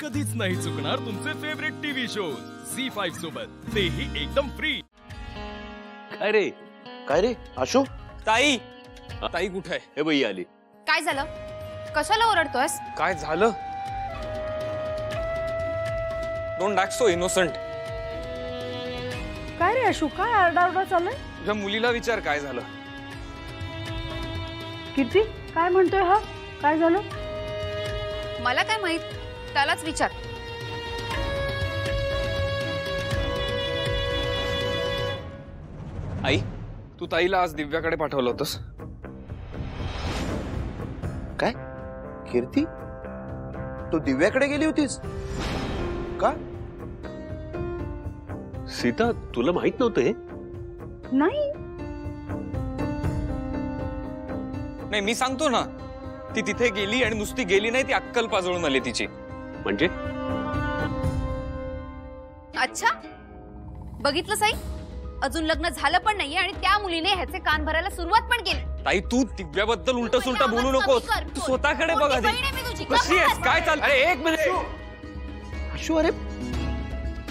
कधीच नाही चुकणार तुमचे फेवरेट टीव्ही शोज झी5 सोबत, तेही एकदम फ्री। काय रे आशू? ताई ताई कुठे आहे? हे बाई आली। काय झालं? कशाला ओरडतोयस? काय झालं? Don't act so innocent. काय रे आशू, काय आरडाओरडा चाललाय? तुझ्या मुलीला विचार काय झालं? किती काय म्हणतोय हा? काय झालं? मला काय माहित, त्यालाच विचार। आई, तू ताईला आज दिव्याकडे पाठवलं होतंस? काय कीर्ती, तू दिव्याकडे गेली होतीस का? सीता, तुला माहित नव्हतं हे? नाही नाही, मी सांगतो ना, ती तिथे गेली आणि नुसती गेली नाही, ती अक्कल पाजळून आली तिची। म्हणजे अच्छा, बघितलं साई, अजून लग्न झालं पण नाहीये आणि त्या मुलीने ह्याचे कान भरायला सुरुवात पण केली। ताई, तू दिव्याबद्दल उलट सुलट बोलू नको, तू स्वतःकडे बघ आधी। कशी आहेस? काय चाल? अरे एक मिनिट आशू, अरे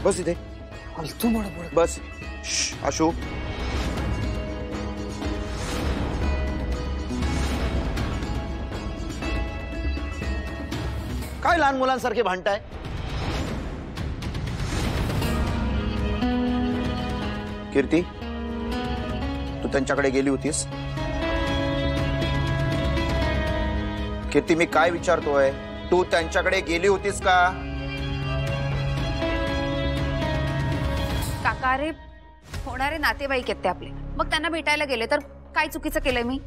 बस इथे, बस। आशू, काय लहान मुलांसारखे भांडताय? कीर्ती, तू त्यांच्याकडे गेली होतीस? कीर्ती, मी काय विचारतोय, तू त्यांच्याकडे गेली होतीस का? काका रे, होणारे नातेवाईक आहेत ते आपले, मग त्यांना भेटायला गेले तर काय चुकीचं केलंय मी?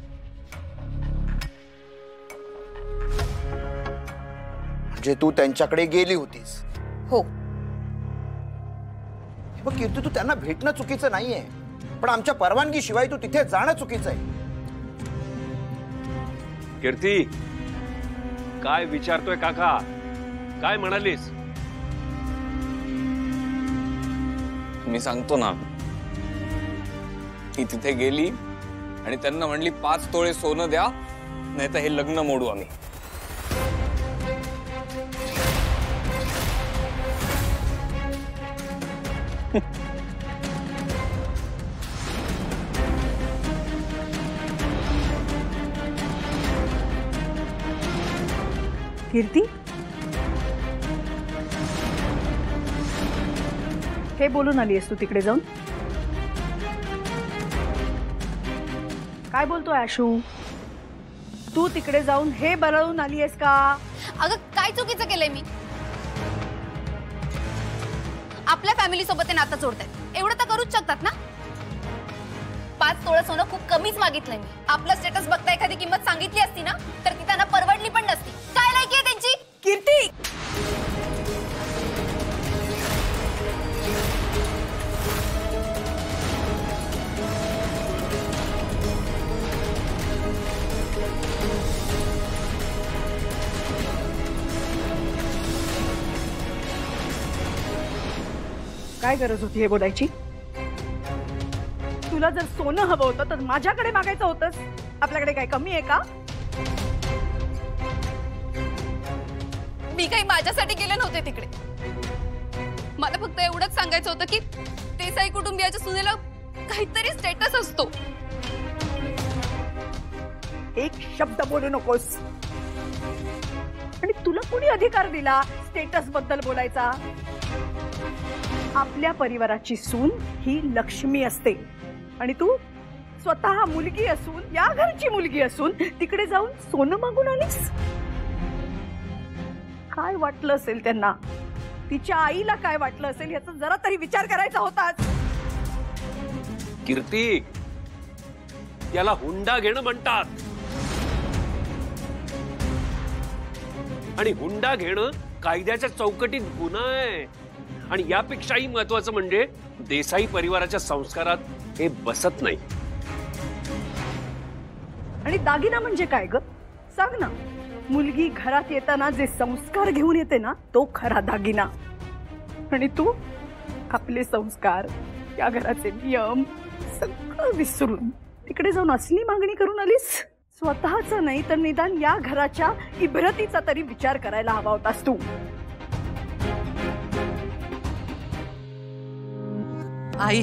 म्हणजे तू त्यांच्याकडे गेली होतीस? हो। मग कीर्ती, तू त्यांना भेटणं चुकीचं नाहीये, पण आमच्या परवानगी शिवाय तू तिथे जाणं चुकीचं आहे। कीर्ती, काय विचारतोय काका? काय म्हणालीस? मी सांगतो ना, ती तिथे गेली आणि त्यांना म्हणली 5 तोळे सोनं द्या, नाही तर हे लग्न मोडू आम्ही। कीर्ती, हे बोलून आलीयस तू तिकडे जाऊन? काय बोलतोय आशू? तू तिकडे जाऊन हे बरळून आलीयस का? अगं, काय चुकीचं केलंय मी? आपल्या फॅमिली सोबत ते नातं जोडतायत, एवढं तर करूच शकतात ना? 5 तोळं सोनं खूप कमीच मागितलंय मी। आपला स्टेटस बघता एखादी किंमत सांगितली असती ना, तर ती त्यांना परवडली पण नसती। काय लायकी आहे त्यांची? कीर्ती, काय गरज होती हे बोलायची? तुला जर सोनं हवं होतं तर माझ्याकडे मागायचं होतंस। आपल्याकडे काय कमी आहे का? मी काही माझ्यासाठी गेले नव्हते तिकडे, मला फक्त एवढंच सांगायचं होतं की देसाई कुटुंबियाच्या सुनेला काहीतरी स्टेटस असतो। एक शब्द बोलू नकोस। आणि तुला कोणी अधिकार दिला स्टेटस बद्दल बोलायचा? आपल्या परिवाराची सून ही लक्ष्मी असते आणि तू स्वतः मुलगी असून, या घरची मुलगी असून तिकडे जाऊन सोनं मागून आलीस? काय वाटलं असेल त्यांना? तिच्या आईला काय वाटलं असेल याचा जरा तरी विचार करायचा होताच। कीर्ती, याला हुंडा घेणं म्हणतात, आणि हुंडा घेणं कायद्याच्या चौकटीत गुन्हा आहे। आणि यापेक्षाही महत्वाचं म्हणजे देसाई परिवाराच्या संस्कारात हे बसत नाही। आणि दागिना म्हणजे काय ग? सांग ना। मुलगी घरात येताना जे संस्कार घेऊन येते ना, तो खरा दागिना। आणि तू आपले संस्कार, या घराचे नियम सगळं विसरून तिकडे जाऊन असली मागणी करून आलीस? स्वतःच नाही तर निदान या घराच्या इब्रतीचा तरी विचार करायला हवा होतास तू। आई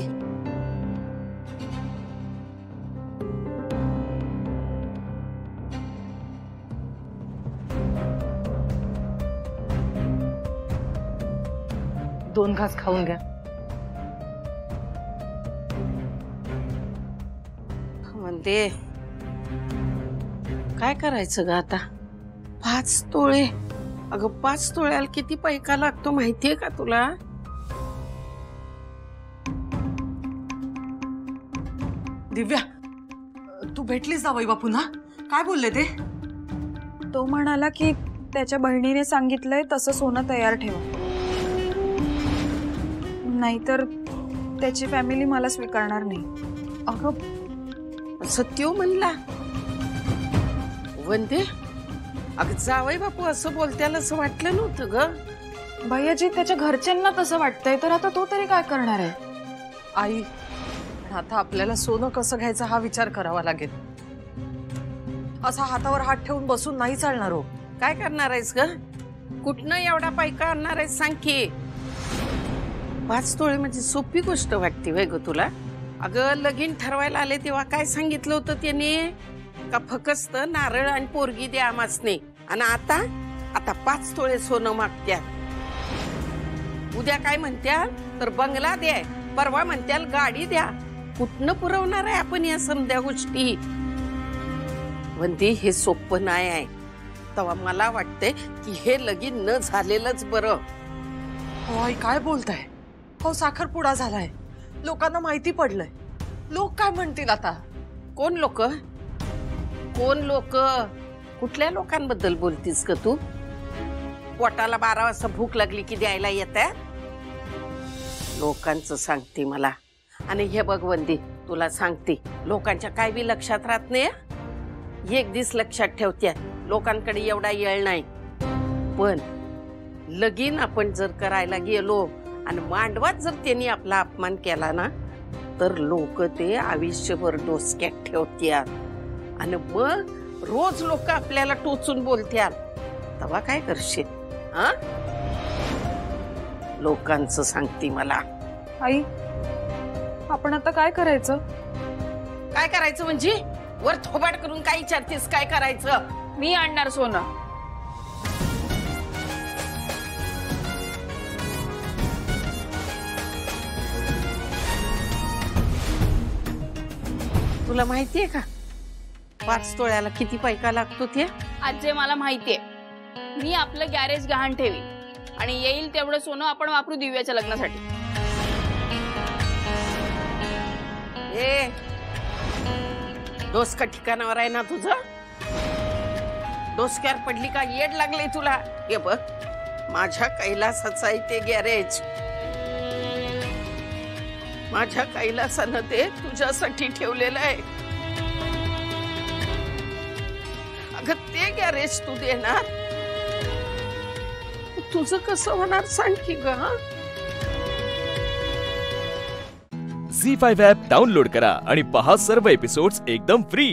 दोन घास खाऊन घ्या. म्हणते काय करायचं ग आता? 5 तोळे. अगं 5 तोळ्याला किती पैका लागतो माहितीये का तुला? दिव्या, तू भेटलीस जावई बापूंना? काय बोलले ते? तो म्हणाला की त्याच्या बहिणीने सांगितलंय तसं सोनं तयार ठेवा, नाहीतर त्याची फॅमिली मला स्वीकारणार नाही. अगं सत्यो म्हणला? वंदे, अगं जावई बापू असं बोलत्याला असं वाटलं नव्हतं ग. भैयाजी, त्याच्या घरच्यांना तसं वाटतंय तर आता तो तरी काय करणार आहे? आई, पण आता आपल्याला सोनं कसं घ्यायचं हा विचार करावा लागेल. असा हातावर हात ठेवून बसून नाही चालणार हो. काय करणार आहेस ग? कुठनं एवढा पैका आणणार आहेस सांग की. 5 तोळे म्हणजे सोपी गोष्ट वाटते वय ग तुला? अगं लगीन ठरवायला आले तेव्हा काय सांगितलं होतं त्याने? का फकस्त नारळ आणि पोरगी द्या आमासने. आणि आता 5 तोळे सोनं मागत्या. उद्या काय म्हणत्या तर बंगला द्या, परवा म्हणत्याल गाडी द्या. कुठनं पुरवणार आहे आपण या समध्या गोष्टी? वंदी, हे सोपं नाही आहे. तेव्हा मला वाटतंय की हे लगीन न झालेलंच बरं. हो आई, काय बोलताय? हो, साखरपुडा झालाय, लोकांना माहिती पडलंय. लोक काय म्हणतील आता? कोण लोक? कोण लोक? कुठल्या लोकांबद्दल बोलतीस का तू? पोटाला 12 वाजता भूक लागली की द्यायला येत? लोकांचं सांगते मला. आणि हे बघ वंदी, तुला सांगते, लोकांच्या काय बी लक्षात राहत नाही. एक दिवस लक्षात ठेवत्या, लोकांकडे एवढा येळ नाही. पण लगीन आपण जर करायला गेलो आणि मांडवात जर त्यांनी आपला अपमान केला ना, तर लोक ते आयुष्यभर डोसक्यात ठेवत्यात. आणि मग रोज लोक आपल्याला टोचून बोलत्यात. तेव्हा काय करशील? हा, लोकांचं सांगते मला. आई, आपण आता काय करायचं? काय करायचं म्हणजे? वर थोबाड करून काय विचारतेस? काय करायचं? मी आणणार सोनं. तुला माहितीये का 5 तोळ्याला किती पैका लागतो ते? आजे, मला माहितीये. मी आपलं गॅरेज गहाण ठेवी आणि येईल तेवढं सोनं आपण वापरू दिव्याच्या लग्नासाठी. ए, डोसका ठिकाणावर आहे ना तुझं? डोसक्यावर पडली का येड लागले तुला? हे बघ, माझ्या कैलासाचं आहे ते गॅरेज. माझ्या कैलासानं ते तुझ्यासाठी ठेवलेलं आहे. अगं ते गॅरेज तू देणार? तुझं कसं होणार सांग की ग? झी5 ॲप डाउनलोड करा आणि पहा सर्व एपिसोड्स एकदम फ्री.